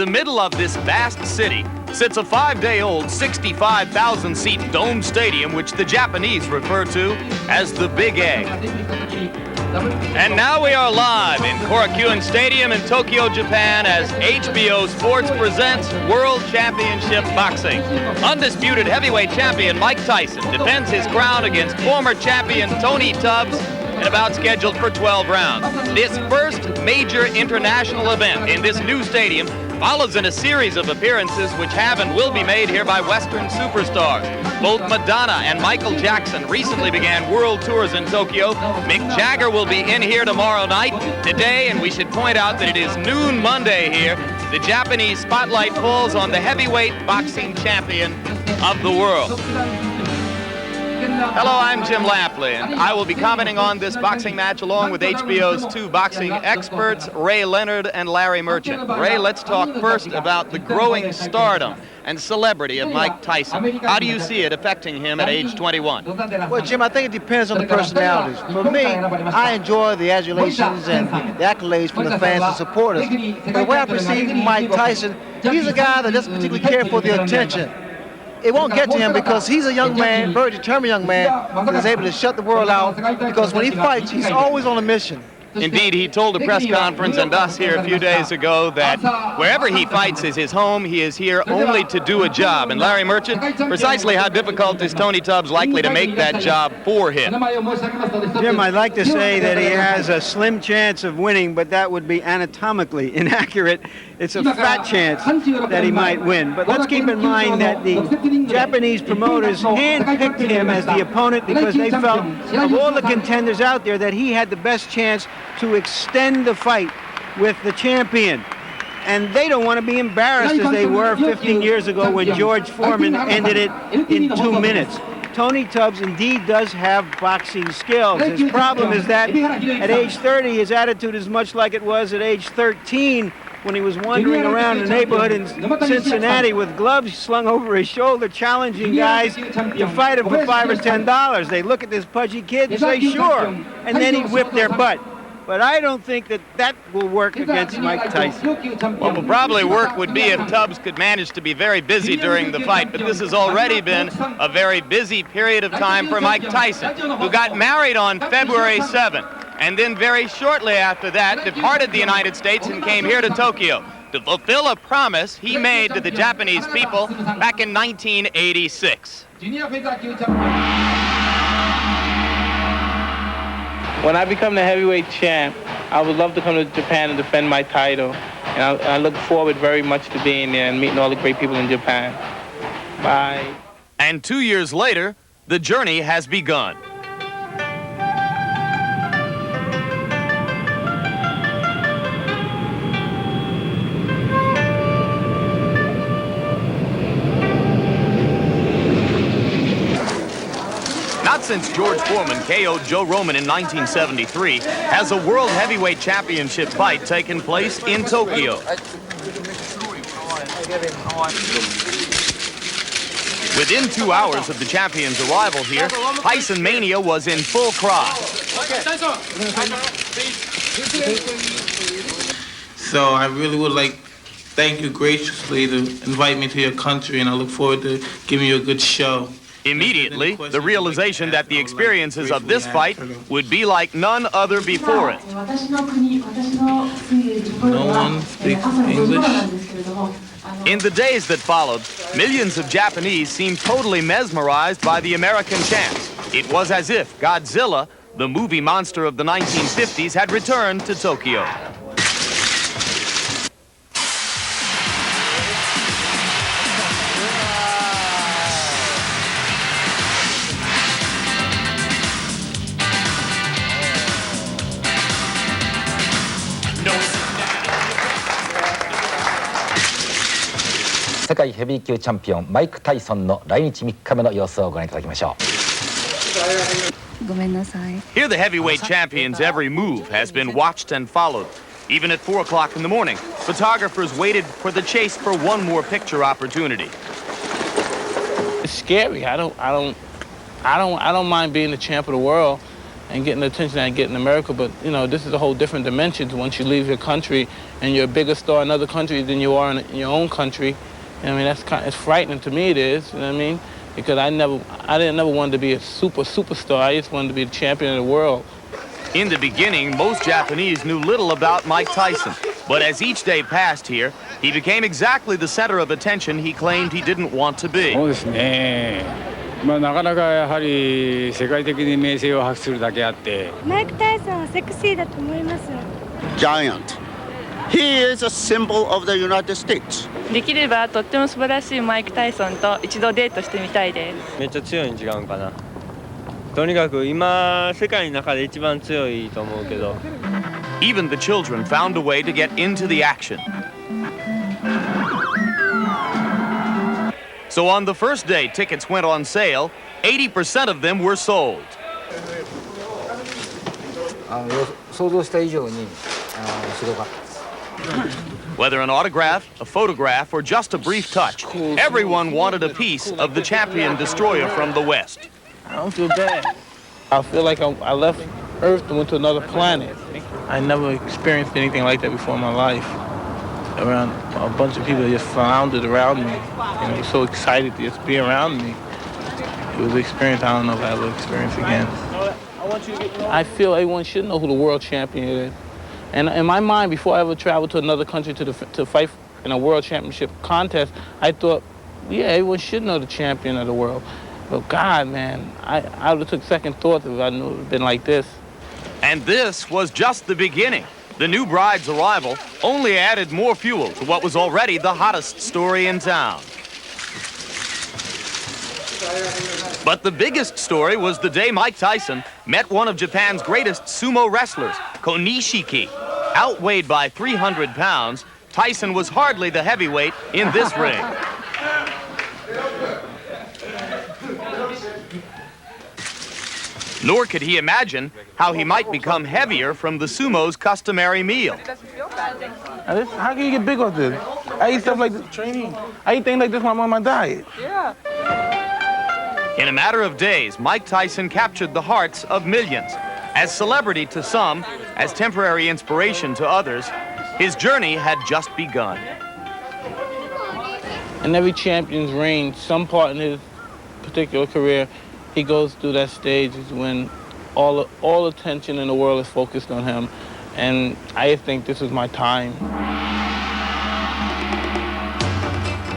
the middle of this vast city sits a 5-day-old 65,000-seat dome stadium, which the Japanese refer to as the Big A. And now we are live in Korakuen Stadium in Tokyo, Japan, as HBO Sports presents World Championship Boxing. Undisputed heavyweight champion Mike Tyson defends his crown against former champion Tony Tubbs in a bout scheduled for 12 rounds. This first major international event in this new stadium follows in a series of appearances which have and will be made here by Western superstars. Both Madonna and Michael Jackson recently began world tours in Tokyo. Mick Jagger will be in here tomorrow night. Today, and we should point out that it is noon Monday here, the Japanese spotlight falls on the heavyweight boxing champion of the world. Hello, I'm Jim Lampley, and I will be commenting on this boxing match along with HBO's two boxing experts, Ray Leonard and Larry Merchant. Ray, let's talk first about the growing stardom and celebrity of Mike Tyson. How do you see it affecting him at age 21? Well, Jim, I think it depends on the personalities. For me, I enjoy the adulations and the accolades from the fans and supporters. But the way I perceive Mike Tyson, he's a guy that doesn't particularly care for the attention. It won't get to him because he's a young man, very determined young man, that is able to shut the world out, because when he fights, he's always on a mission. Indeed, he told a press conference and us here a few days ago that wherever he fights is his home. He is here only to do a job. And Larry Merchant, precisely how difficult is Tony Tubbs likely to make that job for him? Jim, I'd like to say that he has a slim chance of winning, but that would be anatomically inaccurate. It's a fat chance that he might win. But let's keep in mind that the Japanese promoters handpicked him as the opponent because they felt, of all the contenders out there, that he had the best chance to extend the fight with the champion. And they don't want to be embarrassed as they were 15 years ago when George Foreman ended it in 2 minutes. Tony Tubbs indeed does have boxing skills. His problem is that at age 30, his attitude is much like it was at age 13 when he was wandering around the neighborhood in Cincinnati with gloves slung over his shoulder, challenging guys. You fight him for $5 or $10. They look at this pudgy kid and say, sure. And then he'd whip their butt. But I don't think that will work against Mike Tyson. What will probably work would be if Tubbs could manage to be very busy during the fight, but this has already been a very busy period of time for Mike Tyson, who got married on February 7th, and then very shortly after that departed the United States and came here to Tokyo to fulfill a promise he made to the Japanese people back in 1986. When I become the heavyweight champ, I would love to come to Japan and defend my title. And I look forward very much to being there and meeting all the great people in Japan. Bye. And 2 years later, the journey has begun. Not since George Foreman KO'd Joe Roman in 1973 has a World Heavyweight Championship fight taken place in Tokyo. Within 2 hours of the champion's arrival here, Tyson Mania was in full cry. So I really would like thank you graciously to invite me to your country, and I look forward to giving you a good show. Immediately, the realization that the experiences of this fight would be like none other before it. No one speaks English. In the days that followed, millions of Japanese seemed totally mesmerized by the American champs. It was as if Godzilla, the movie monster of the 1950s, had returned to Tokyo. Here, the heavyweight champion's every move has been watched and followed. Even at 4 o'clock in the morning, photographers waited for the chase for one more picture opportunity. It's scary. I don't mind being the champ of the world. and getting the attention I get in America, but you know, this is a whole different dimension once you leave your country and you're a bigger star in other countries than you are in your own country. And I mean, it's frightening to me, it is, you know what I mean? Because I didn't never want to be a superstar. I just wanted to be the champion of the world. In the beginning, most Japanese knew little about Mike Tyson. But as each day passed here, he became exactly the center of attention he claimed he didn't want to be. そうですね。まあなかなかやはり世界的に名声を発するだけあって。マイク・タイソンはセクシーだと思います。Giant. He is a symbol of the United States. できればとっても素晴らしいマイク・タイソンと一度デートしてみたいです。めっちゃ強いに違うんかな。とにかく今世界の中で一番強いと思うけど。Even the children found a way to get into the action. So on the first day tickets went on sale, 80% of them were sold. 想像した以上にすごかった。 Whether an autograph, a photograph, or just a brief touch, everyone wanted a piece of the champion destroyer from the West. I don't feel bad. I feel like I left Earth and went to another planet. I never experienced anything like that before in my life. Around a bunch of people just floundered around me, and I was so excited to just be around me. It was an experience I don't know if I'll ever experience again. I feel everyone should know who the world champion is. And in my mind, before I ever traveled to another country to fight in a world championship contest, I thought, yeah, everyone should know the champion of the world. But God, man, I would have took second thoughts if I knew it would have been like this. And this was just the beginning. The new bride's arrival only added more fuel to what was already the hottest story in town. But the biggest story was the day Mike Tyson met one of Japan's greatest sumo wrestlers, Konishiki. Outweighed by 300 pounds, Tyson was hardly the heavyweight in this ring. Nor could he imagine how he might become heavier from the sumo's customary meal. How can you get big off this? I eat stuff like this. Training. I eat things like this when I'm on my diet. Yeah. In a matter of days, Mike Tyson captured the hearts of millions. As celebrity to some, as temporary inspiration to others, his journey had just begun. In every champion's reign, some part in his particular career, he goes through that stage is when all attention in the world is focused on him. And I think this is my time.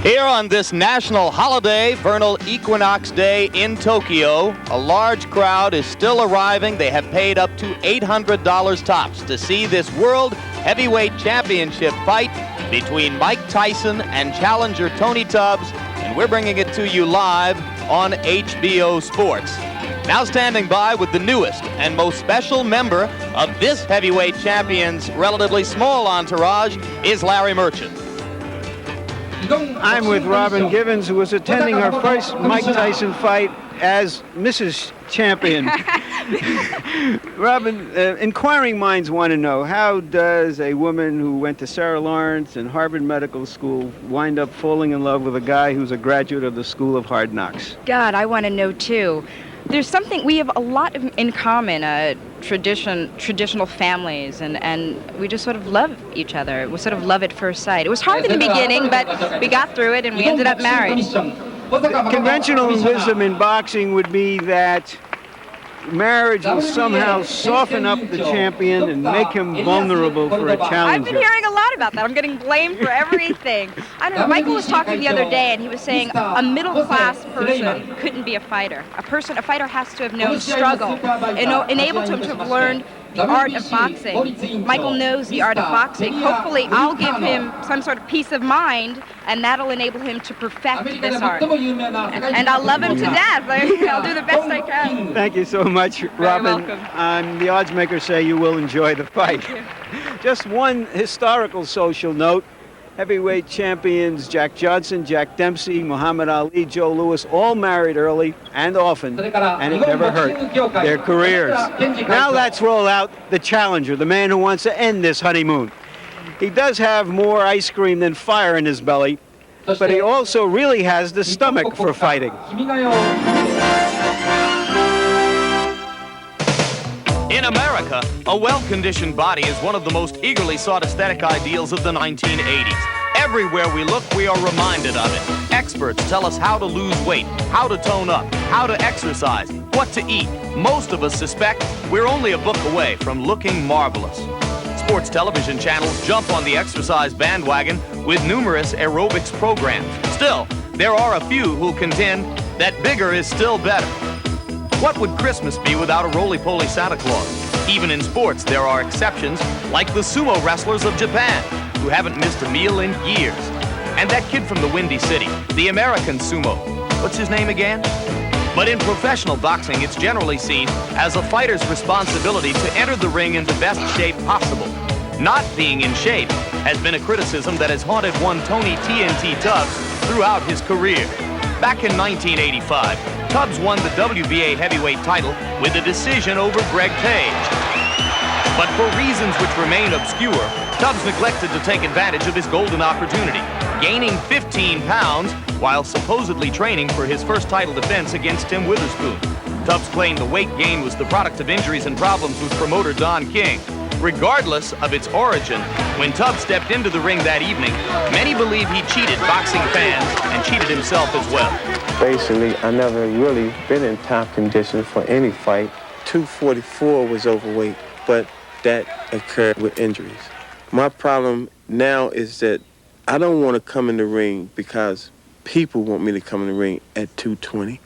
Here on this national holiday, vernal equinox day in Tokyo, a large crowd is still arriving. They have paid up to $800 tops to see this World Heavyweight Championship fight between Mike Tyson and challenger Tony Tubbs, and we're bringing it to you live on HBO Sports. Now standing by with the newest and most special member of this heavyweight champion's relatively small entourage is Larry Merchant. I'm with Robin Givens, who was attending her first Mike Tyson fight as Mrs. Champion. Robin, inquiring minds want to know, how does a woman who went to Sarah Lawrence and Harvard Medical School wind up falling in love with a guy who's a graduate of the School of Hard Knocks? God, I want to know too. There's something, we have a lot in common, traditional families, and we just sort of love each other. We sort of love at first sight. It was hard in the beginning, but we got through it and we ended up married. Conventional wisdom in boxing would be that marriage will somehow soften up the champion and make him vulnerable for a challenger. I've been hearing a lot about that. I'm getting blamed for everything. I don't know. Michael was talking the other day, and he was saying a middle-class person couldn't be a fighter. A fighter has to have known struggle, enabled him to have learned the art of boxing. Michael knows the art of boxing. Hopefully, I'll give him some sort of peace of mind, and that'll enable him to perfect this art. And I'll love him to death. I'll do the best I can. Thank you so much, Robin. The odds makers say you will enjoy the fight. Just one historical social note. Heavyweight champions Jack Johnson, Jack Dempsey, Muhammad Ali, Joe Louis, all married early and often, and it never hurt their careers. Now let's roll out the challenger, the man who wants to end this honeymoon. He does have more ice cream than fire in his belly, but he also really has the stomach for fighting. America, a well-conditioned body is one of the most eagerly sought aesthetic ideals of the 1980s. Everywhere we look, we are reminded of it. Experts tell us how to lose weight, how to tone up, how to exercise, what to eat. Most of us suspect we're only a book away from looking marvelous. Sports television channels jump on the exercise bandwagon with numerous aerobics programs. Still, there are a few who contend that bigger is still better. What would Christmas be without a roly-poly Santa Claus? Even in sports, there are exceptions, like the sumo wrestlers of Japan, who haven't missed a meal in years. And that kid from the Windy City, the American sumo. What's his name again? But in professional boxing, it's generally seen as a fighter's responsibility to enter the ring in the best shape possible. Not being in shape has been a criticism that has haunted one Tony TNT Tubbs throughout his career. Back in 1985, Tubbs won the WBA Heavyweight title with a decision over Greg Page. But for reasons which remain obscure, Tubbs neglected to take advantage of his golden opportunity, gaining 15 pounds while supposedly training for his first title defense against Tim Witherspoon. Tubbs claimed the weight gain was the product of injuries and problems with promoter Don King. Regardless of its origin, when Tubbs stepped into the ring that evening, many believe he cheated boxing fans and cheated himself as well. Basically, I never really been in top condition for any fight. 244 was overweight, but that occurred with injuries. My problem now is that I don't want to come in the ring because people want me to come in the ring at 220,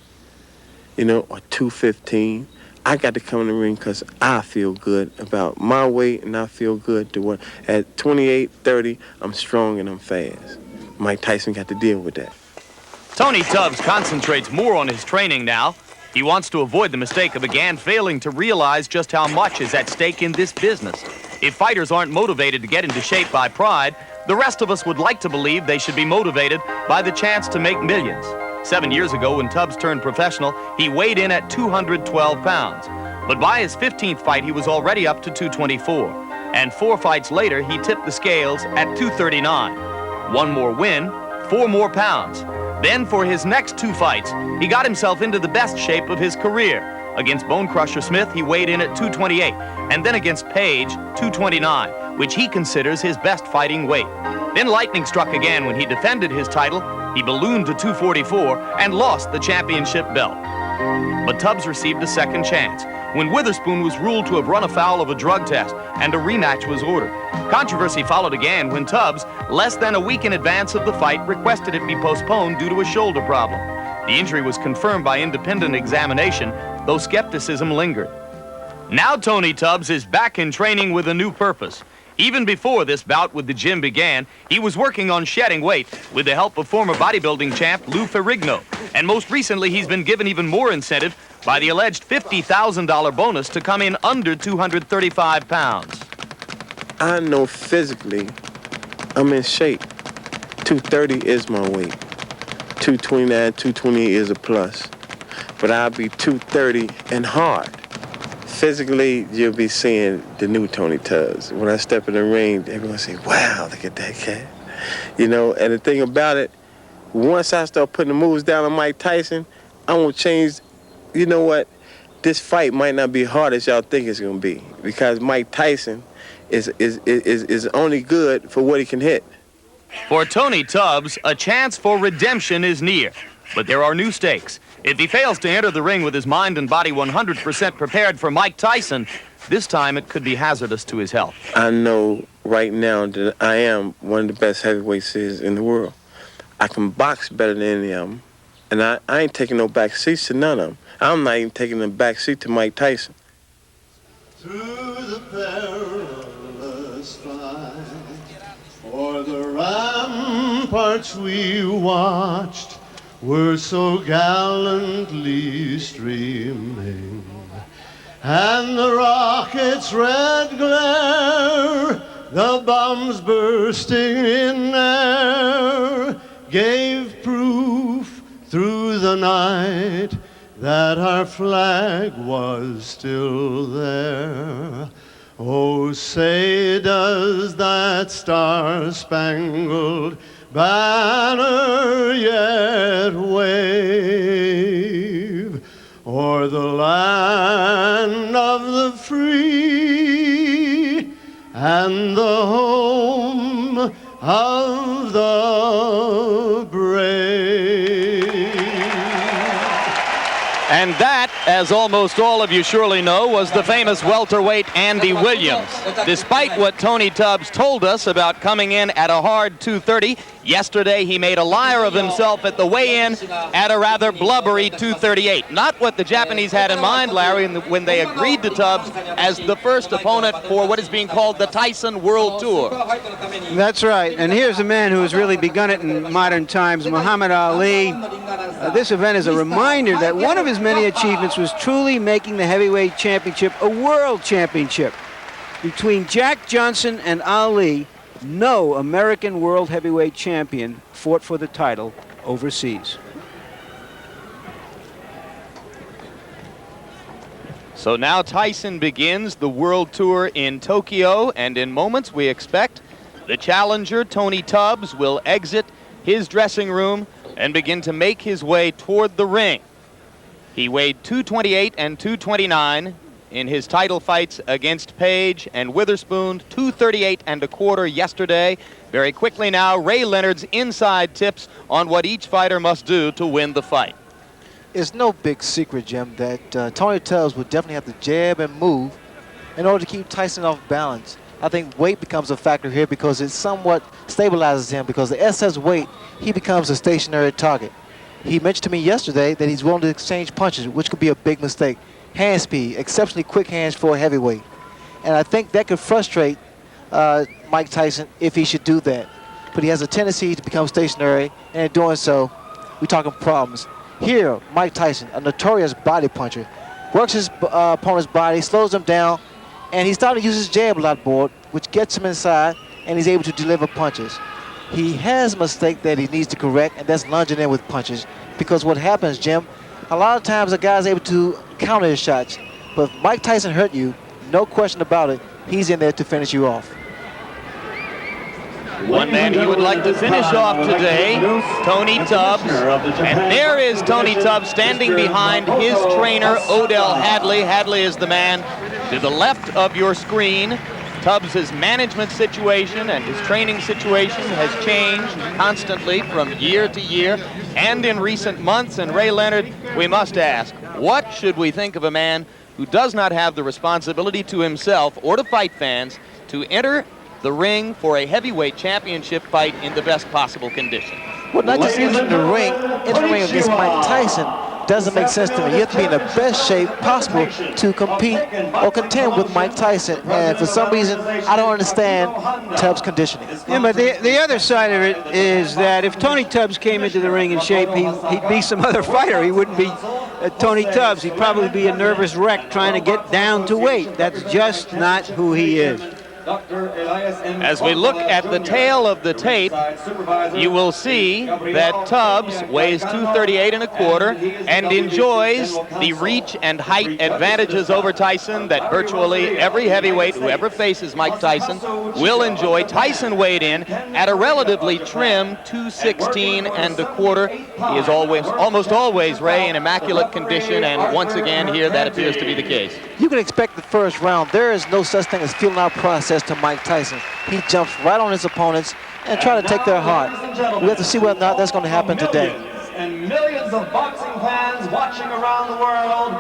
or 215. I got to come in the ring because I feel good about my weight, and I feel good to at 28, 30, I'm strong and I'm fast. Mike Tyson got to deal with that. Tony Tubbs concentrates more on his training now. He wants to avoid the mistake of again failing to realize just how much is at stake in this business. If fighters aren't motivated to get into shape by pride, the rest of us would like to believe they should be motivated by the chance to make millions. 7 years ago, when Tubbs turned professional, he weighed in at 212 pounds. But by his 15th fight, he was already up to 224. And 4 fights later, he tipped the scales at 239. 1 more win, 4 more pounds. Then for his next 2 fights, he got himself into the best shape of his career. Against Bone Crusher Smith, he weighed in at 228. And then against Page, 229, which he considers his best fighting weight. Then lightning struck again when he defended his title. He ballooned to 244 and lost the championship belt. But Tubbs received a second chance when Witherspoon was ruled to have run afoul of a drug test and a rematch was ordered. Controversy followed again when Tubbs, less than a week in advance of the fight, requested it be postponed due to a shoulder problem. The injury was confirmed by independent examination, though skepticism lingered. Now Tony Tubbs is back in training with a new purpose. Even before this bout with the gym began, he was working on shedding weight with the help of former bodybuilding champ Lou Ferrigno. And most recently, he's been given even more incentive by the alleged $50,000 bonus to come in under 235 pounds. I know physically I'm in shape. 230 is my weight. 229, 228 is a plus. But I'll be 230 and hard. Physically, you'll be seeing the new Tony Tubbs. When I step in the ring, everyone say, wow, look at that cat. And the thing about it, once I start putting the moves down on Mike Tyson, I won't change. You know what? This fight might not be hard as y'all think it's going to be, because Mike Tyson is only good for what he can hit. For Tony Tubbs, a chance for redemption is near, but there are new stakes. If he fails to enter the ring with his mind and body 100% prepared for Mike Tyson, this time it could be hazardous to his health. I know right now that I am one of the best heavyweights in the world. I can box better than any of them, and I ain't taking no back seats to none of them. I'm not even taking a back seat to Mike Tyson. Through the perilous fight, o'er the ramparts we watched, were so gallantly streaming, and the rocket's red glare, the bombs bursting in air, gave proof through the night that our flag was still there. Oh, say does that star-spangled banner yet wave o'er the land of the free? the brave. And that, as almost all of you surely know, was the famous welterweight Andy Williams. Despite what Tony Tubbs told us about coming in at a hard 230, yesterday he made a liar of himself at the weigh-in at a rather blubbery 238. Not what the Japanese had in mind, Larry, when they agreed to Tubbs as the first opponent for what is being called the Tyson World Tour. That's right. And here's a man who has really begun it in modern times, Muhammad Ali. This event is a reminder that one of his many achievements was truly making the heavyweight championship a world championship. Between Jack Johnson and Ali, no American world heavyweight champion fought for the title overseas. So now Tyson begins the world tour in Tokyo, and in moments we expect the challenger, Tony Tubbs, will exit his dressing room and begin to make his way toward the ring. He weighed 228 and 229 in his title fights against Page and Witherspoon, 238 and a quarter yesterday. Very quickly now, Ray Leonard's inside tips on what each fighter must do to win the fight. It's no big secret, Jim, that Tony Tubbs would definitely have to jab and move in order to keep Tyson off balance. I think weight becomes a factor here because it somewhat stabilizes him, because the excess weight, he becomes a stationary target. He mentioned to me yesterday that he's willing to exchange punches, which could be a big mistake. Hand speed, exceptionally quick hands for a heavyweight. And I think that could frustrate Mike Tyson if he should do that. But he has a tendency to become stationary, and in doing so, we're talking problems. Here, Mike Tyson, a notorious body puncher, works his opponent's body, slows him down, and he's starting to use his jab a lot more, which gets him inside, and he's able to deliver punches. He has a mistake that he needs to correct, and that's lunging in with punches. Because what happens, Jim, a lot of times a guy's able to counter his shots. But if Mike Tyson hurt you, no question about it, he's in there to finish you off. One man he would like to finish off today, Tony Tubbs. And there is Tony Tubbs standing behind his trainer, Odell Hadley. Hadley is the man to the left of your screen. Tubbs' management situation and his training situation has changed constantly from year to year and in recent months. And Ray Leonard, we must ask, what should we think of a man who does not have the responsibility to himself or to fight fans to enter the ring for a heavyweight championship fight in the best possible condition? Well, not just in the ring against Mike Tyson doesn't make sense to me. You have to be in the best shape possible to compete or contend with Mike Tyson. And for some reason, I don't understand Tubbs' conditioning. Yeah, but the other side of it is that if Tony Tubbs came into the ring in shape, he'd be some other fighter. He wouldn't be Tony Tubbs. He'd probably be a nervous wreck trying to get down to weight. That's just not who he is. As we look at the tail of the tape, you will see that Tubbs weighs 238 and a quarter and enjoys the reach and height advantages over Tyson that virtually every heavyweight who ever faces Mike Tyson will enjoy. Tyson weighed in at a relatively trim 216 and a quarter. He is almost always, Ray, in immaculate condition, and once again here that appears to be the case. You can expect the first round. There is no such thing as feeling out process to Mike Tyson. He jumps right on his opponents and try to take their heart. We have to see whether or not that's going to happen today. And millions of boxing fans watching around the world,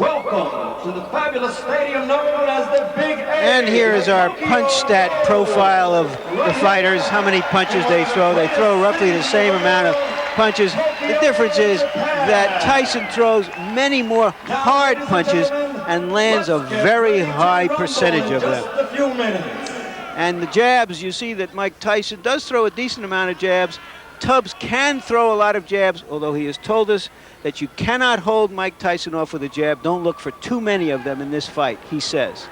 welcome to the fabulous stadium known as the Big A. And here is our punch stat profile of the fighters, how many punches they throw. They throw roughly the same amount of punches. The difference is that Tyson throws many more hard punches and lands a very high percentage of them. And the jabs, you see that Mike Tyson does throw a decent amount of jabs. Tubbs can throw a lot of jabs, although he has told us that you cannot hold Mike Tyson off with a jab. Don't look for too many of them in this fight, he says.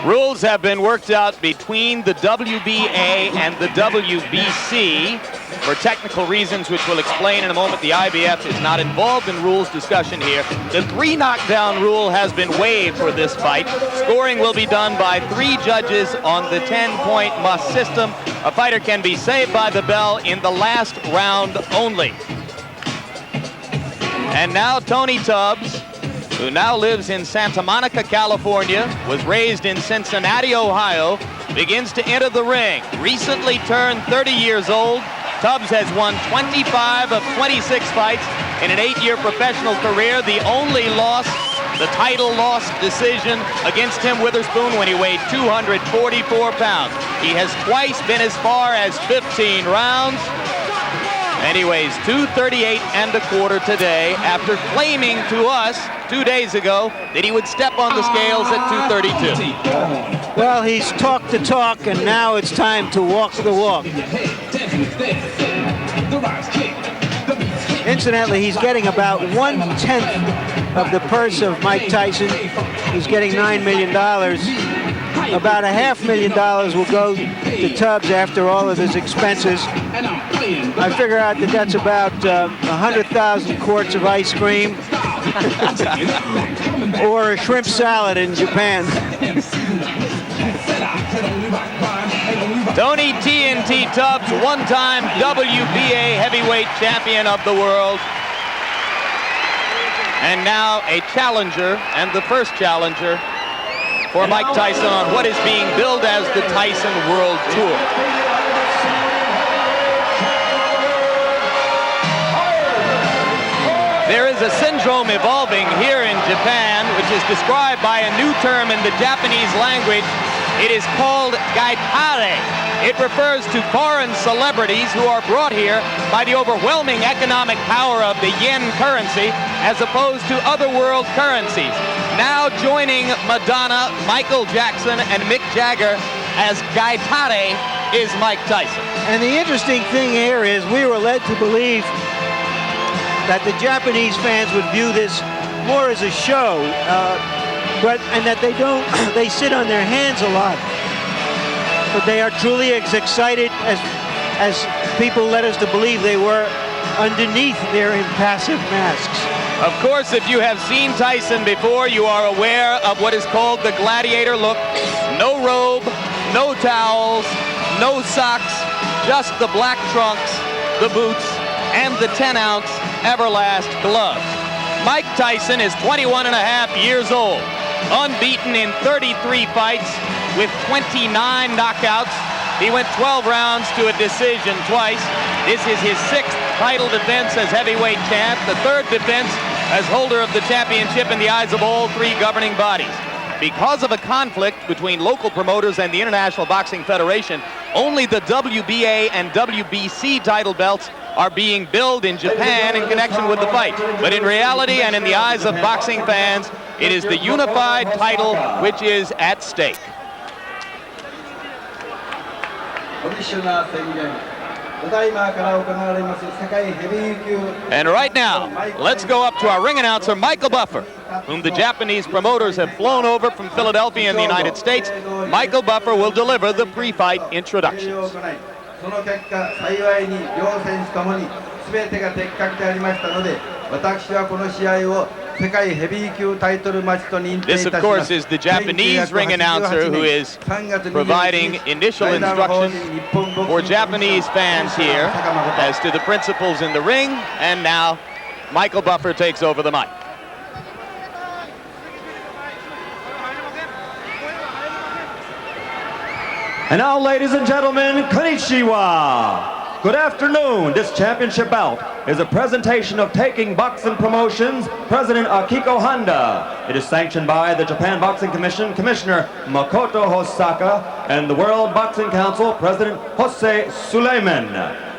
Rules have been worked out between the WBA and the WBC for technical reasons, which we'll explain in a moment. The IBF is not involved in rules discussion here. The 3 knockdown rule has been waived for this fight. Scoring will be done by 3 judges on the 10-point must system. A fighter can be saved by the bell in the last round only. And now Tony Tubbs, who now lives in Santa Monica, California, was raised in Cincinnati, Ohio, begins to enter the ring. Recently turned 30 years old, Tubbs has won 25 of 26 fights in an 8-year professional career. The only loss, the title loss decision against Tim Witherspoon when he weighed 244 pounds. He has twice been as far as 15 rounds. And he weighs 238 1/4 today after claiming to us 2 days ago that he would step on the scales at 232. Well, he's talked the talk, and now it's time to walk the walk. Incidentally, he's getting about 1/10 of the purse of Mike Tyson. He's getting $9 million. About $500,000 will go to Tubbs after all of his expenses. I figure out that that's about 100,000 quarts of ice cream or a shrimp salad in Japan. Tony TNT Tubbs, one-time WBA heavyweight champion of the world. And now a challenger, and the first challenger for Mike Tyson on what is being billed as the Tyson World Tour. There is a syndrome evolving here in Japan, which is described by a new term in the Japanese language. It is called gaitare. It refers to foreign celebrities who are brought here by the overwhelming economic power of the yen currency as opposed to other world currencies. Now joining Madonna, Michael Jackson, and Mick Jagger as gaitare is Mike Tyson. And the interesting thing here is we were led to believe that the Japanese fans would view this more as a show, and that they sit on their hands a lot. But they are truly as excited as people led us to believe they were underneath their impassive masks. Of course, if you have seen Tyson before, you are aware of what is called the gladiator look. No robe, no towels, no socks, just the black trunks, the boots, and the 10-ounce Everlast gloves. Mike Tyson is 21.5 years old, unbeaten in 33 fights with 29 knockouts. He went 12 rounds to a decision twice. This is his 6th title defense as heavyweight champ, the 3rd defense as holder of the championship in the eyes of all 3 governing bodies. Because of a conflict between local promoters and the International Boxing Federation, only the WBA and WBC title belts are being billed in Japan in connection with the fight. But in reality and in the eyes of boxing fans, it is the unified title which is at stake. And right now, let's go up to our ring announcer, Michael Buffer, whom the Japanese promoters have flown over from Philadelphia in the United States. Michael Buffer will deliver the pre-fight introductions. This, of course, is the Japanese ring announcer who is providing initial instructions for Japanese fans here as to the principles in the ring. And now, Michael Buffer takes over the mic. And now, ladies and gentlemen, konnichiwa. Good afternoon. This championship bout is a presentation of Taking Boxing Promotions, President Akiko Honda. It is sanctioned by the Japan Boxing Commission, Commissioner Makoto Hosaka, and the World Boxing Council, President Jose Suleiman.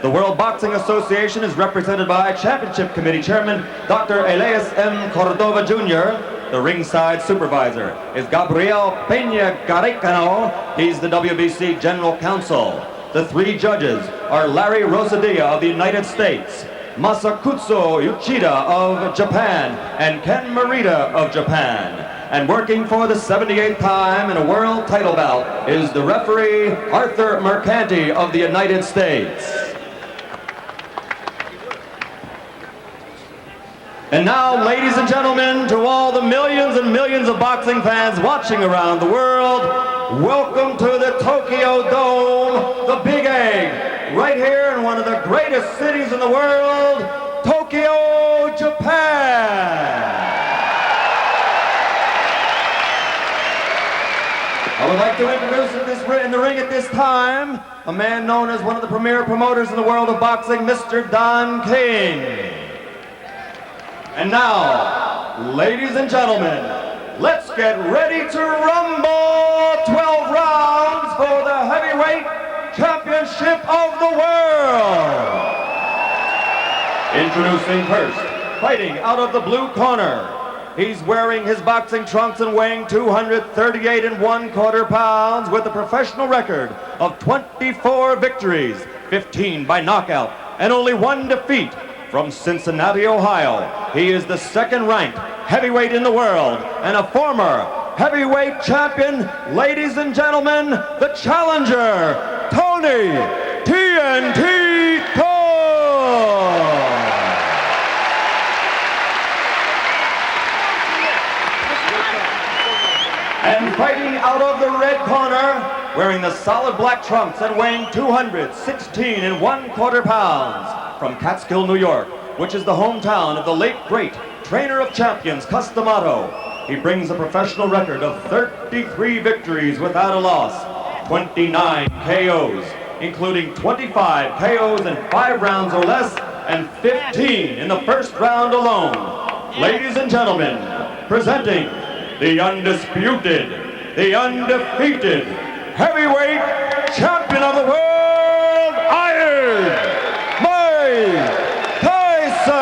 The World Boxing Association is represented by Championship Committee Chairman Dr. Elias M. Cordova Jr., The ringside supervisor is Gabriel Peña Garicano. He's the WBC General Counsel. The three judges are Larry Rosadilla of the United States, Masakutsu Uchida of Japan, and Ken Morita of Japan. And working for the 78th time in a world title bout is the referee Arthur Mercanti of the United States. And now, ladies and gentlemen, to all the millions and millions of boxing fans watching around the world, welcome to the Tokyo Dome, the Big Egg, right here in one of the greatest cities in the world, Tokyo, Japan. I would like to introduce in the ring at this time, a man known as one of the premier promoters in the world of boxing, Mr. Don King. And now, ladies and gentlemen, let's get ready to rumble! 12 rounds for the heavyweight championship of the world. Introducing first, fighting out of the blue corner. He's wearing his boxing trunks and weighing 238 1/4 pounds with a professional record of 24 victories, 15 by knockout, and only 1 defeat. From Cincinnati, Ohio, he is the second-ranked heavyweight in the world and a former heavyweight champion. Ladies and gentlemen, the challenger, Tony TNT Thorne. And fighting out of the red corner, wearing the solid black trunks and weighing 216 1/4 pounds, from Catskill, New York, which is the hometown of the late great trainer of champions, Cus D'Amato. He brings a professional record of 33 victories without a loss, 29 KOs, including 25 KOs in 5 rounds or less, and 15 in the first round alone. Ladies and gentlemen, presenting the undisputed, the undefeated heavyweight champion of the world, Iron Mike Tyson!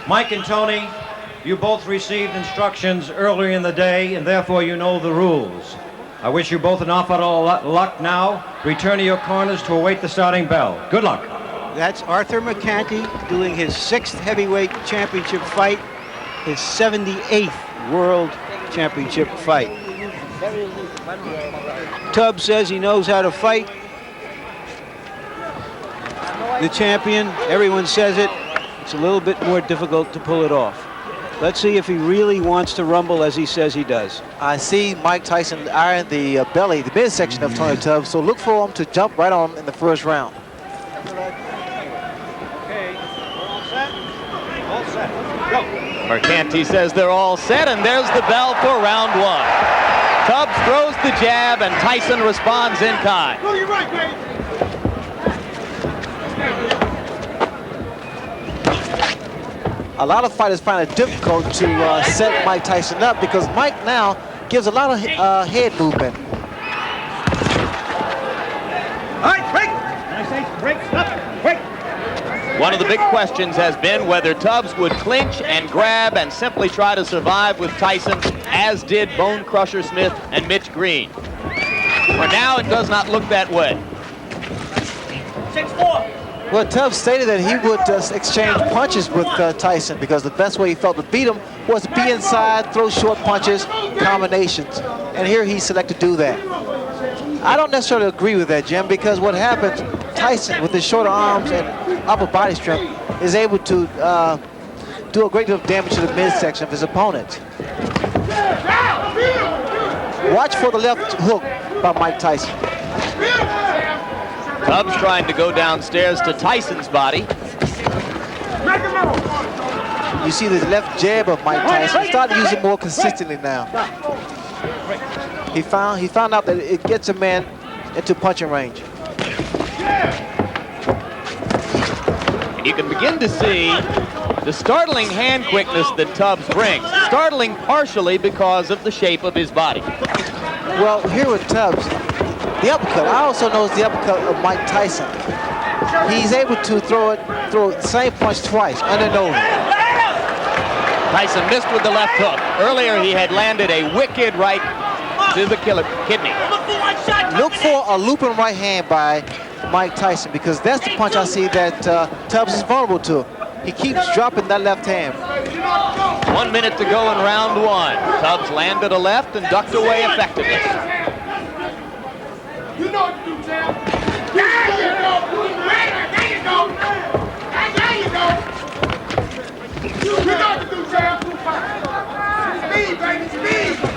Mike and Tony, you both received instructions earlier in the day, and therefore you know the rules. I wish you both an awful lot of luck now. Return to your corners to await the starting bell. Good luck. That's Arthur McCanty doing his 6th heavyweight championship fight, his 78th world championship fight. Tubbs says he knows how to fight. The champion, everyone says it. It's a little bit more difficult to pull it off. Let's see if he really wants to rumble as he says he does. I see Mike Tyson eyeing the belly, the midsection of Tony Tubbs, so look for him to jump right on him in the first round. Okay, we're all set? All set. Go. Mercanti says they're all set, and there's the bell for round 1. Tubbs throws the jab, and Tyson responds in kind. Go to your right, baby. A lot of fighters find it difficult to set Mike Tyson up because Mike now gives a lot of head movement. All right, break. I say break, stop, break. One of the big questions has been whether Tubbs would clinch and grab and simply try to survive with Tyson, as did Bone Crusher Smith and Mitch Green. For now, it does not look that way. 6-4. Well, Tubbs stated that he would exchange punches with Tyson because the best way he felt to beat him was to be inside, throw short punches, combinations. And here he selected to do that. I don't necessarily agree with that, Jim, because what happens, Tyson, with his shorter arms and upper body strength, is able to do a great deal of damage to the midsection of his opponent. Watch for the left hook by Mike Tyson. Tubbs trying to go downstairs to Tyson's body. You see the left jab of Mike Tyson. He's starting to use it more consistently now. He found out that it gets a man into punching range. You can begin to see the startling hand quickness that Tubbs brings. Startling partially because of the shape of his body. Well, here with Tubbs, the uppercut. I also noticed the uppercut of Mike Tyson. He's able to throw the same punch twice, under and over. Tyson missed with the left hook. Earlier, he had landed a wicked right to the kidney. Look for a looping right hand by Mike Tyson because that's the punch I see that Tubbs is vulnerable to. He keeps dropping that left hand. 1 minute to go in round 1. Tubbs landed a left and ducked away effectively. You know what to do, champ. There you go. There you go. There you go. You know what to do, champ. Speed, baby, speed.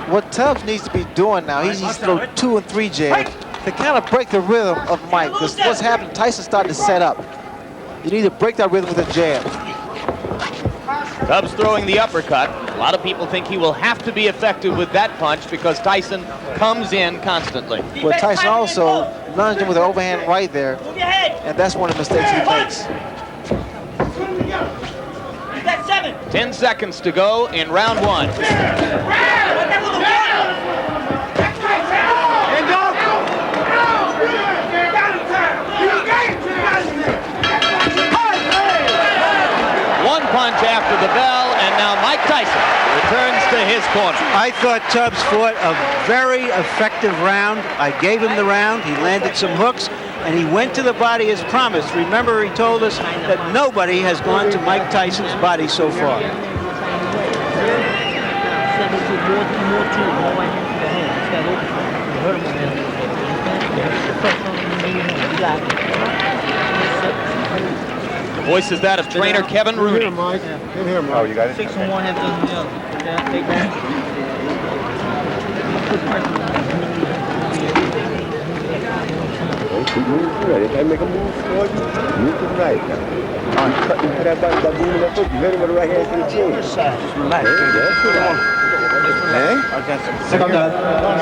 What Tubbs needs to be doing now, he needs to throw 2 and 3 jabs to kind of break the rhythm of Mike. Because what's happened, Tyson started to set up. You need to break that rhythm with a jab. Tubbs throwing the uppercut. A lot of people think he will have to be effective with that punch because Tyson comes in constantly. Well, Tyson also lunged him with an overhand right there, and that's one of the mistakes he makes. 10 seconds to go in round 1. One punch after the bell, and now Mike Tyson returns to his corner. I thought Tubbs fought a very effective round. I gave him the round. He landed some hooks, and he went to the body as promised. Remember, he told us that nobody has gone to Mike Tyson's body so far. The voice is that of trainer Kevin Rooney. Oh, you got it? 6 on one, half dozen on the other. Take that. If I make a move forward, move to the right now. I'm cutting to that back, that boom in the foot. You heard him with the right hand to the chin. Just relax. Second down.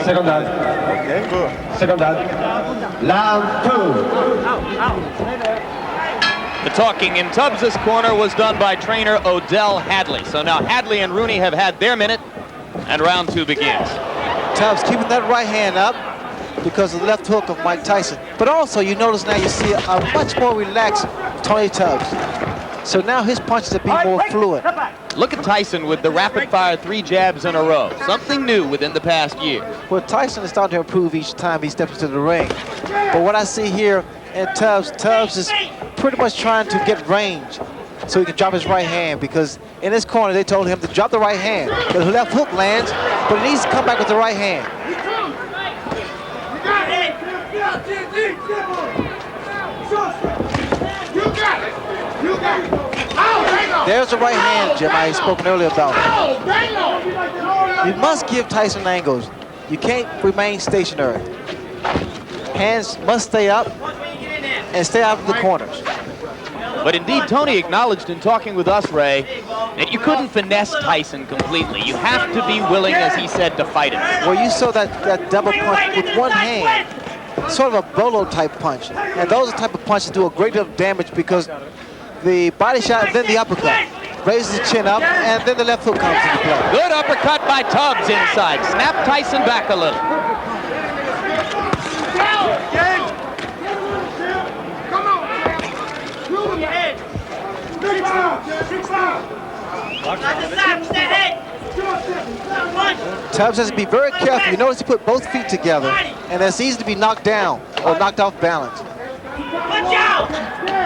Second down. Okay, good. Second down. Round 2. The talking in Tubbs' corner was done by trainer Odell Hadley. So now Hadley and Rooney have had their minute, and round 2 begins. Tubbs keeping that right hand up because of the left hook of Mike Tyson. But also, you notice now you see a much more relaxed Tony Tubbs. So now his punches are being more fluid. Look at Tyson with the rapid-fire 3 jabs in a row. Something new within the past year. Well, Tyson is starting to improve each time he steps into the ring. But what I see here in Tubbs is pretty much trying to get range so he can drop his right hand, because in his corner they told him to drop the right hand. The left hook lands, but he needs to come back with the right hand. There's the right hand, Jim, I had spoken earlier about. You must give Tyson angles. You can't remain stationary. Hands must stay up and stay out of the corners. But indeed, Tony acknowledged in talking with us, Ray, that you couldn't finesse Tyson completely. You have to be willing, as he said, to fight him. Well, you saw that double punch with one hand, sort of a bolo type punch. And those are the type of punches that do a great deal of damage because the body shot and then the uppercut raises the chin up, and then the left hook comes into play. Good uppercut by Tubbs inside. Snap Tyson back a little. Tubbs has to be very careful. You notice he put both feet together, and that's easy to be knocked down or knocked off balance.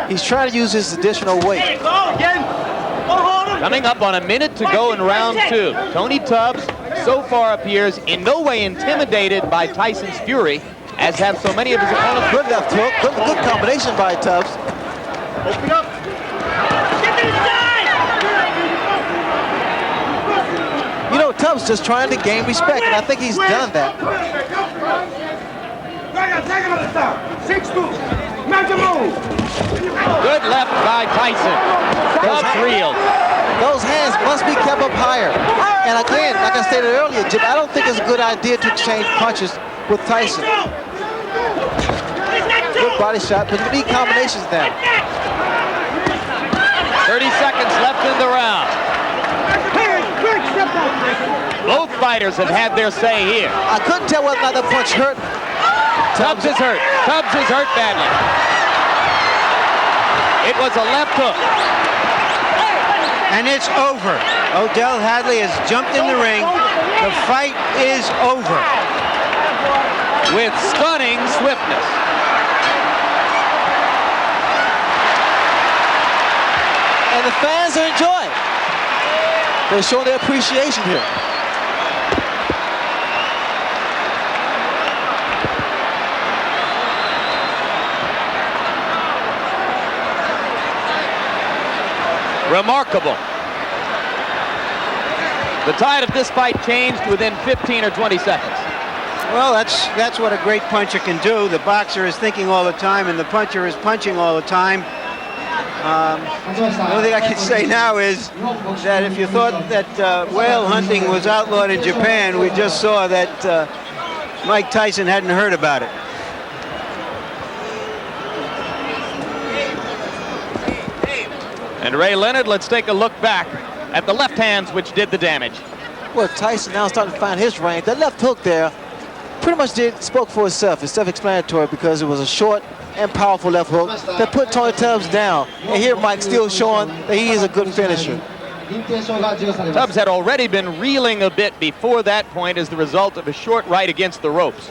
He's trying to use his additional weight. Coming up on a minute to go in round 2. Tony Tubbs so far appears in no way intimidated by Tyson's fury, as have so many of his opponents. Good left hook, good combination by Tubbs. Open up. You know, Tubbs just trying to gain respect, and I think he's done that. Good left by Tyson. Tubbs reeled. Those hands must be kept up higher. And again, like I stated earlier, Jim, I don't think it's a good idea to exchange punches with Tyson. Good body shot, but you need combinations now. 30 seconds left in the round. Both fighters have had their say here. I couldn't tell whether or not that punch hurt. Tubbs is hurt. Tubbs is hurt badly. It was a left hook. And it's over. Odell Hadley has jumped in the ring. The fight is over. With stunning swiftness. And the fans are enjoying. They're showing their appreciation here. Remarkable. The tide of this fight changed within 15 or 20 seconds. Well, that's what a great puncher can do. The boxer is thinking all the time, and the puncher is punching all the time. The only thing I can say now is that if you thought that whale hunting was outlawed in Japan, we just saw that Mike Tyson hadn't heard about it. And Ray Leonard, let's take a look back at the left hands which did the damage. Well, Tyson now starting to find his range. That left hook there pretty much spoke for itself. It's self-explanatory because it was a short and powerful left hook that put Tony Tubbs down. And here Mike still showing that he is a good finisher. Tubbs had already been reeling a bit before that point as the result of a short right against the ropes.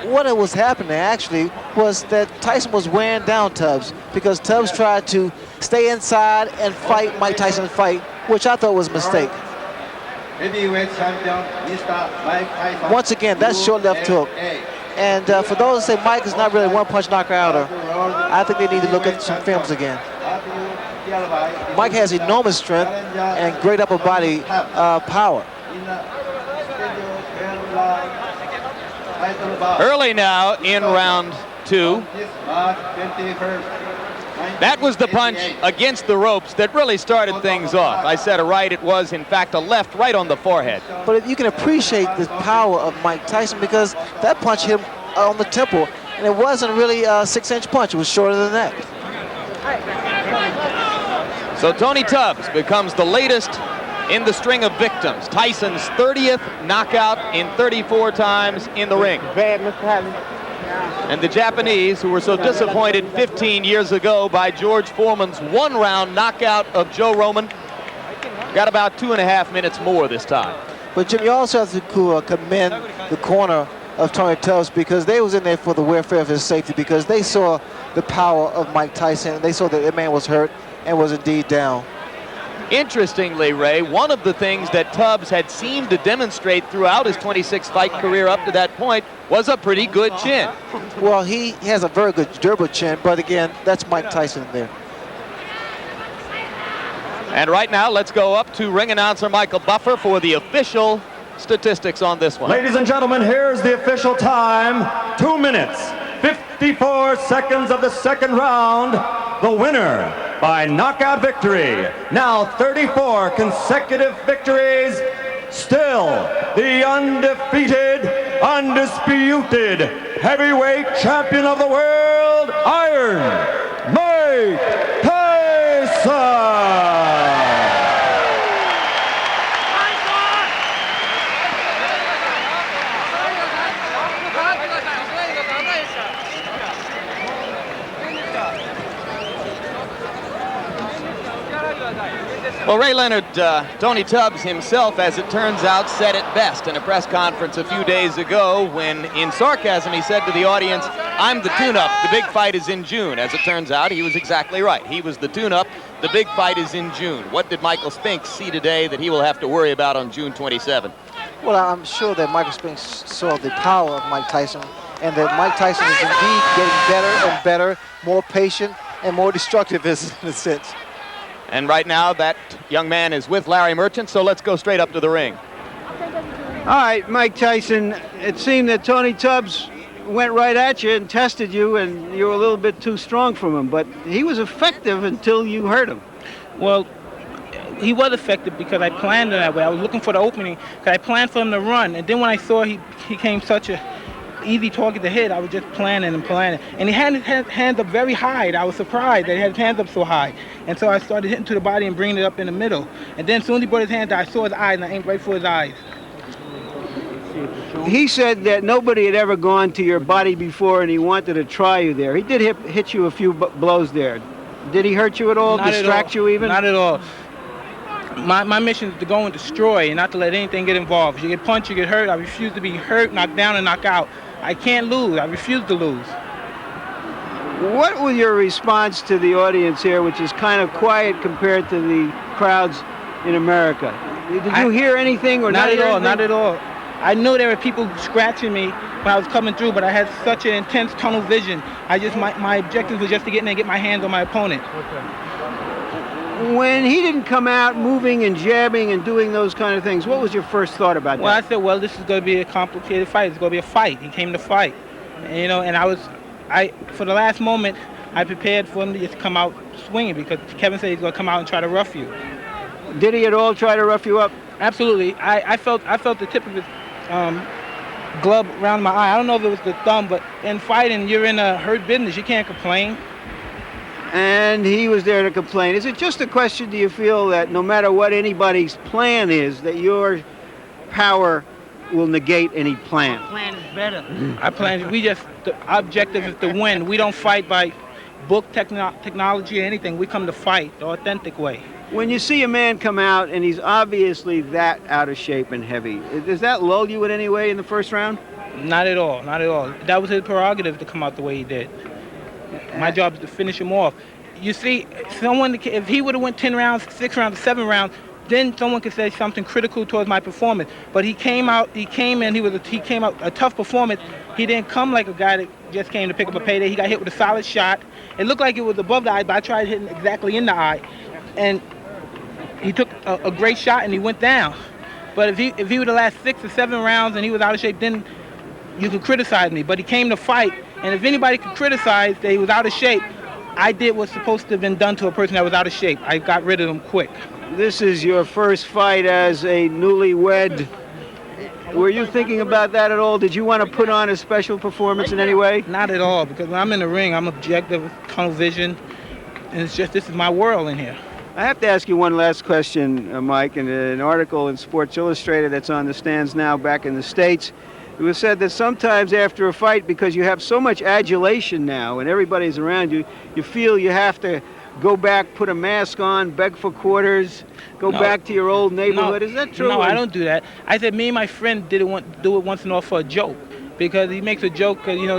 What was happening actually was that Tyson was wearing down Tubbs because Tubbs tried to stay inside and fight Mike Tyson's fight, which I thought was a mistake. Heavyweight champion, Mr. Mike Tyson. Once again, that's short left hook. And for those that say Mike is not really a one-punch knockouter, I think they need to look at some films again. Mike has enormous strength and great upper body power. Early now in round 2. That was the punch against the ropes that really started things off. I said a right, it was in fact a left right on the forehead. But you can appreciate the power of Mike Tyson because that punch hit him on the temple, and it wasn't really a 6-inch punch, it was shorter than that. So Tony Tubbs becomes the latest in the string of victims. Tyson's 30th knockout in 34 times in the ring. And the Japanese, who were so disappointed 15 years ago by George Foreman's one-round knockout of Joe Roman, got about 2.5 minutes more this time. But Jim, you also have to commend the corner of Tony Tubbs because they was in there for the welfare of his safety because they saw the power of Mike Tyson and they saw that the man was hurt and was indeed down. Interestingly, Ray, one of the things that Tubbs had seemed to demonstrate throughout his 26-fight career up to that point was a pretty good chin. Well, he has a very good durable chin, but again, that's Mike Tyson there. And right now, let's go up to ring announcer Michael Buffer for the official statistics on this one. Ladies and gentlemen, here's the official time. 2 minutes, 54 seconds of the second round. The winner by knockout victory. Now 34 consecutive victories. Still the undefeated, undisputed heavyweight champion of the world, Iron Mike Tyson. Well, Ray Leonard, Tony Tubbs himself, as it turns out, said it best in a press conference a few days ago when, in sarcasm, he said to the audience, "I'm the tune-up, the big fight is in June." As it turns out, he was exactly right. He was the tune-up, the big fight is in June. What did Michael Spinks see today that he will have to worry about on June 27th? Well, I'm sure that Michael Spinks saw the power of Mike Tyson and that Mike Tyson is indeed getting better and better, more patient and more destructive in a sense. And right now, that young man is with Larry Merchant, so let's go straight up to the ring. All right, Mike Tyson, it seemed that Tony Tubbs went right at you and tested you, and you were a little bit too strong from him, but he was effective until you hurt him. Well, he was effective because I planned it that way. I was looking for the opening because I planned for him to run, and then when I saw he came such a easy target to hit, I was just planning and planning. And he had his hands up very high. I was surprised that he had his hands up so high. And so I started hitting to the body and bringing it up in the middle. And then as soon as he brought his hands down, I saw his eyes and I aimed right for his eyes. He said that nobody had ever gone to your body before and he wanted to try you there. He did hit you a few blows there. Did he hurt you at all, distract you even? Not at all. My mission is to go and destroy and not to let anything get involved. If you get punched, you get hurt. I refuse to be hurt, knocked down, and knocked out. I can't lose. I refuse to lose. What was your response to the audience here, which is kind of quiet compared to the crowds in America? Did you hear anything or not at all? anything? Not at all. I knew there were people scratching me when I was coming through, but I had such an intense tunnel vision. My objective was just to get in there and get my hands on my opponent. When he didn't come out moving and jabbing and doing those kind of things, what was your first thought about Well, that? I said, well, this is going to be a complicated fight. It's going to be a fight. He came to fight. And, you know, and for the last moment, I prepared for him to just come out swinging because Kevin said he's going to come out and try to rough you. Did he at all try to rough you up? Absolutely. I felt the tip of his glove around my eye. I don't know if it was the thumb, but in fighting, you're in a hurt business. You can't complain. And he was there to complain. Is it just a question, do you feel, that no matter what anybody's plan is, that your power will negate any plan? Plan is better. The objective is to win. We don't fight by book technology or anything. We come to fight the authentic way. When you see a man come out and he's obviously that out of shape and heavy, does that lull you in any way in the first round? Not at all, not at all. That was his prerogative to come out the way he did. My job is to finish him off. You see, if he would have went 10 rounds, 6 rounds, 7 rounds, then someone could say something critical towards my performance. But he came out a tough performance. He didn't come like a guy that just came to pick up a payday. He got hit with a solid shot. It looked like it was above the eye, but I tried hitting exactly in the eye. And he took a great shot and he went down. But if he would have lasted 6 or 7 rounds and he was out of shape, then you could criticize me. But he came to fight. And if anybody could criticize that he was out of shape, I did what's supposed to have been done to a person that was out of shape. I got rid of him quick. This is your first fight as a newlywed. Were you thinking about that at all? Did you want to put on a special performance in any way? Not at all, because when I'm in the ring, I'm objective, tunnel vision, and it's just, this is my world in here. I have to ask you one last question, Mike. In an article in Sports Illustrated that's on the stands now back in the States, it was said that sometimes after a fight, because you have so much adulation now and everybody's around you, you feel you have to go back, put a mask on, beg for quarters, go back to your old neighborhood. Is that true? No, I don't do that. I said me and my friend do it once in a while for a joke. Because he makes a joke, because, you know,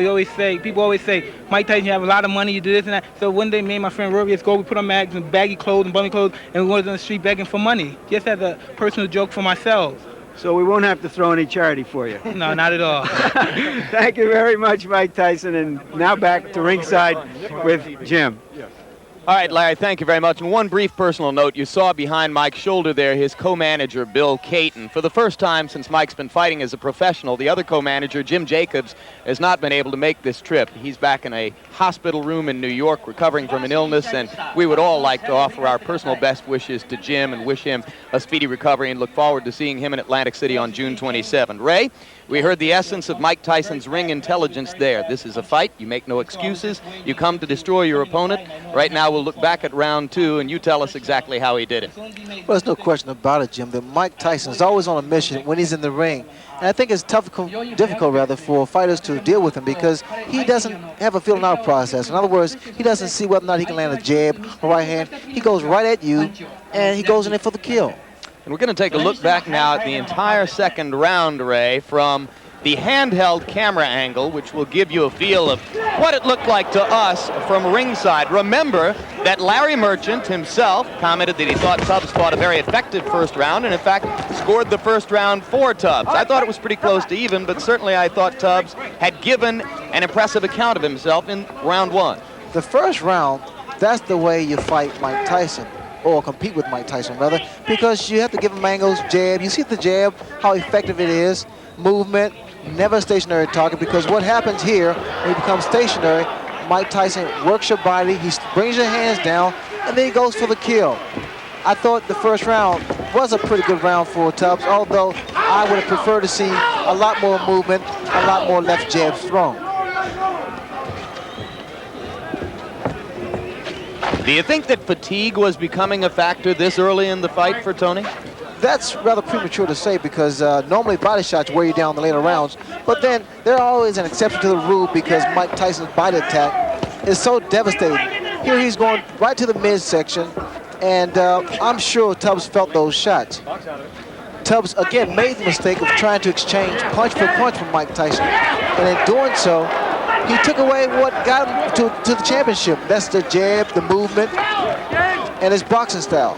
people always say, Mike Tyson, you have a lot of money, you do this and that. So one day, me and my friend Rory, let's go, we put on mags and baggy clothes and bummy clothes, and we went on the street begging for money, just as a personal joke for myself. So we won't have to throw any charity for you. No, not at all. Thank you very much, Mike Tyson. And now back to ringside with Jim. All right, Larry, thank you very much. And one brief personal note, you saw behind Mike's shoulder there his co-manager, Bill Caton. For the first time since Mike's been fighting as a professional, the other co-manager, Jim Jacobs, has not been able to make this trip. He's back in a hospital room in New York recovering from an illness, and we would all like to offer our personal best wishes to Jim and wish him a speedy recovery and look forward to seeing him in Atlantic City on June 27. Ray, we heard the essence of Mike Tyson's ring intelligence there. This is a fight. You make no excuses. You come to destroy your opponent. Right now, we'll look back at round 2, and you tell us exactly how he did it. Well, there's no question about it, Jim, that Mike Tyson is always on a mission when he's in the ring. And I think it's difficult for fighters to deal with him because he doesn't have a feeling out process. In other words, he doesn't see whether or not he can land a jab or right hand. He goes right at you, and he goes in there for the kill. And we're going to take a look back now at the entire second round, Ray, from the handheld camera angle, which will give you a feel of what it looked like to us from ringside. Remember that Larry Merchant himself commented that he thought Tubbs fought a very effective first round, and in fact scored the first round for Tubbs. I thought it was pretty close to even, but certainly I thought Tubbs had given an impressive account of himself in round 1. The first round, that's the way you fight Mike Tyson, or compete with Mike Tyson, rather, because you have to give him angles, jab. You see the jab, how effective it is, movement, never a stationary target, because what happens here, when you become stationary, Mike Tyson works your body, he brings your hands down, and then he goes for the kill. I thought the first round was a pretty good round for Tubbs, although I would have preferred to see a lot more movement, a lot more left jabs thrown. Do you think that fatigue was becoming a factor this early in the fight for Tony? That's rather premature to say because normally body shots wear you down the later rounds, but then there's always an exception to the rule because Mike Tyson's body attack is so devastating. Here he's going right to the midsection, and I'm sure Tubbs felt those shots. Tubbs, again, made the mistake of trying to exchange punch for punch from Mike Tyson, and in doing so, he took away what got him to the championship. That's the jab, the movement, and his boxing style.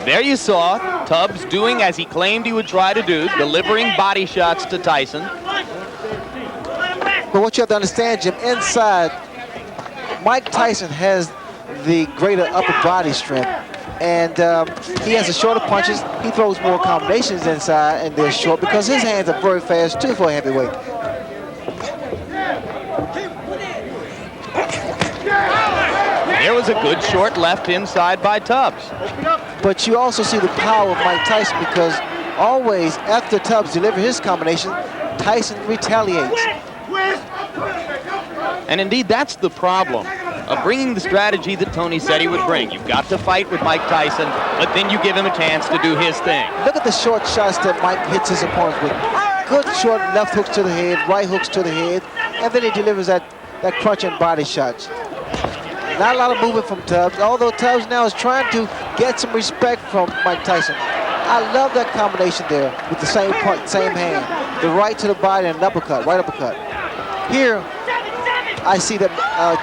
There you saw Tubbs doing as he claimed he would try to do, delivering body shots to Tyson. But what you have to understand, Jim, inside, Mike Tyson has the greater upper body strength. And he has the shorter punches. He throws more combinations inside, and they're short because his hands are very fast too for a heavyweight. There was a good short left inside by Tubbs. But you also see the power of Mike Tyson because always after Tubbs delivers his combination, Tyson retaliates. And indeed, that's the problem of bringing the strategy that Tony said he would bring. You've got to fight with Mike Tyson, but then you give him a chance to do his thing. Look at the short shots that Mike hits his opponents with. Good short left hooks to the head, right hooks to the head, and then he delivers that crunching body shots. Not a lot of movement from Tubbs, although Tubbs now is trying to get some respect from Mike Tyson. I love that combination there with the same punch, same hand. The right to the body and an uppercut, right uppercut. Here, I see that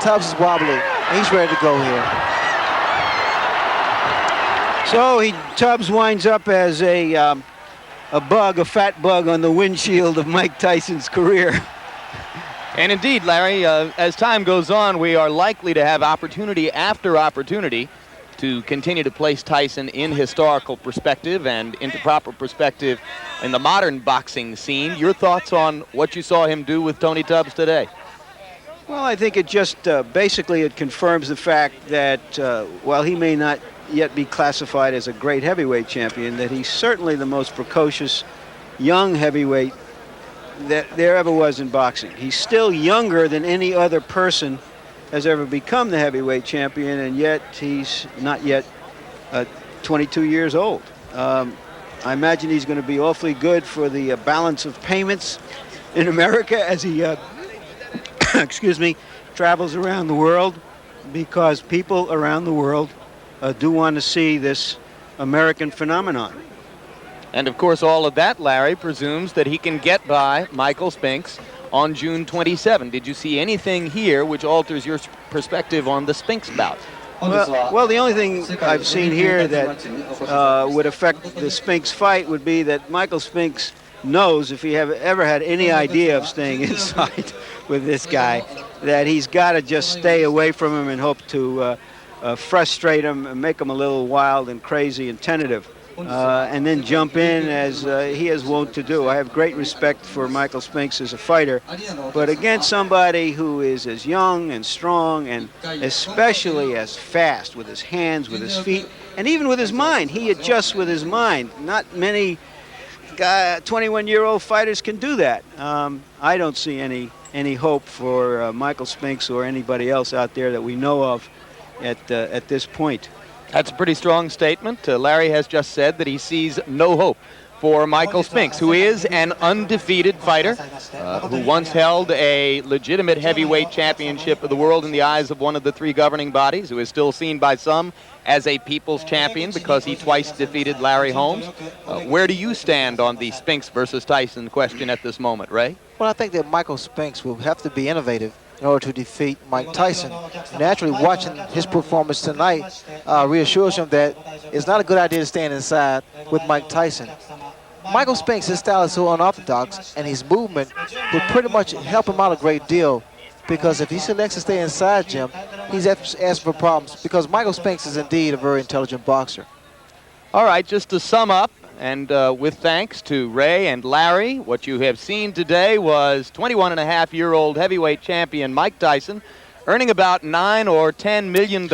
Tubbs is wobbly. He's ready to go here. So Tubbs winds up as a fat bug on the windshield of Mike Tyson's career. And indeed, Larry, as time goes on, we are likely to have opportunity after opportunity to continue to place Tyson in historical perspective and into proper perspective in the modern boxing scene. Your thoughts on what you saw him do with Tony Tubbs today? Well, I think it just basically it confirms the fact that while he may not yet be classified as a great heavyweight champion, that he's certainly the most precocious young heavyweight that there ever was in boxing. He's still younger than any other person has ever become the heavyweight champion, and yet he's not yet 22 years old. I imagine he's going to be awfully good for the balance of payments in America as he excuse me, travels around the world, because people around the world do want to see this American phenomenon. And of course, all of that, Larry, presumes that he can get by Michael Spinks on June 27. Did you see anything here which alters your perspective on the Spinks bout? Well, the only thing I've seen here that would affect the Spinks fight would be that Michael Spinks knows, if he ever had any idea of staying inside with this guy, that he's got to just stay away from him and hope to frustrate him and make him a little wild and crazy and tentative. And then jump in as he is wont to do. I have great respect for Michael Spinks as a fighter, but against somebody who is as young and strong and especially as fast with his hands, with his feet, and even with his mind. He adjusts with his mind. Not many 21-year-old fighters can do that. I don't see any hope for Michael Spinks or anybody else out there that we know of at this point. That's a pretty strong statement. Larry has just said that he sees no hope for Michael Spinks, who is an undefeated fighter, who once held a legitimate heavyweight championship of the world in the eyes of one of the three governing bodies, who is still seen by some as a people's champion because he twice defeated Larry Holmes. Where do you stand on the Spinks versus Tyson question at this moment, Ray? Well, I think that Michael Spinks will have to be innovative in order to defeat Mike Tyson. Naturally, watching his performance tonight reassures him that it's not a good idea to stand inside with Mike Tyson. Michael Spinks, his style is so unorthodox, and his movement will pretty much help him out a great deal, because if he selects to stay inside, Jim, he's asking for problems, because Michael Spinks is indeed a very intelligent boxer. All right, just to sum up, and with thanks to Ray and Larry, what you have seen today was 21-and-a-half-year-old heavyweight champion Mike Tyson earning about $9 or $10 million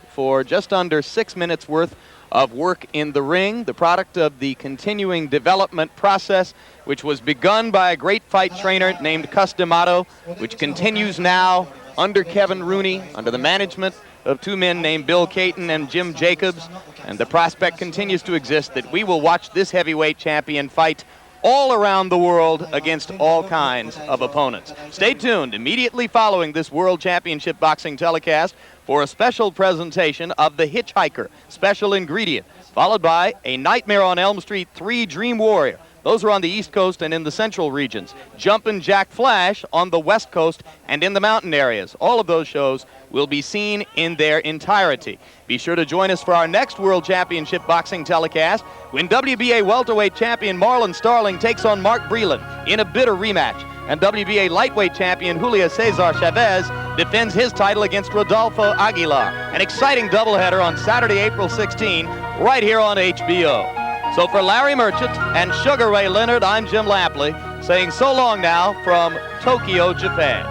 for just under 6 minutes worth of work in the ring, the product of the continuing development process, which was begun by a great fight trainer named Cus D'Amato, which continues now under Kevin Rooney, under the management of two men named Bill Caton and Jim Jacobs, and the prospect continues to exist that we will watch this heavyweight champion fight all around the world against all kinds of opponents. Stay tuned immediately following this World Championship Boxing telecast for a special presentation of The Hitchhiker Special Ingredient, followed by A Nightmare on Elm Street 3 Dream Warrior. Those are on the East Coast and in the central regions. Jumpin' Jack Flash on the West Coast and in the mountain areas. All of those shows will be seen in their entirety. Be sure to join us for our next World Championship Boxing telecast when WBA welterweight champion Marlon Starling takes on Mark Breland in a bitter rematch, and WBA lightweight champion Julio Cesar Chavez defends his title against Rodolfo Aguilar. An exciting doubleheader on Saturday, April 16, right here on HBO. So for Larry Merchant and Sugar Ray Leonard, I'm Jim Lampley, saying so long now from Tokyo, Japan.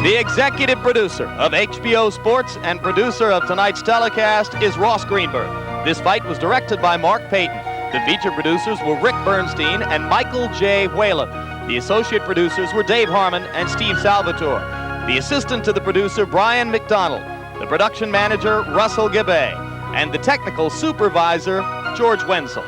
The executive producer of HBO Sports and producer of tonight's telecast is Ross Greenberg. This fight was directed by Mark Payton. The feature producers were Rick Bernstein and Michael J. Whalen. The associate producers were Dave Harmon and Steve Salvatore. The assistant to the producer, Brian McDonald. The production manager, Russell Gabay. And the technical supervisor, George Wenzel.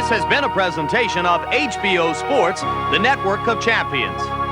This has been a presentation of HBO Sports, the network of champions.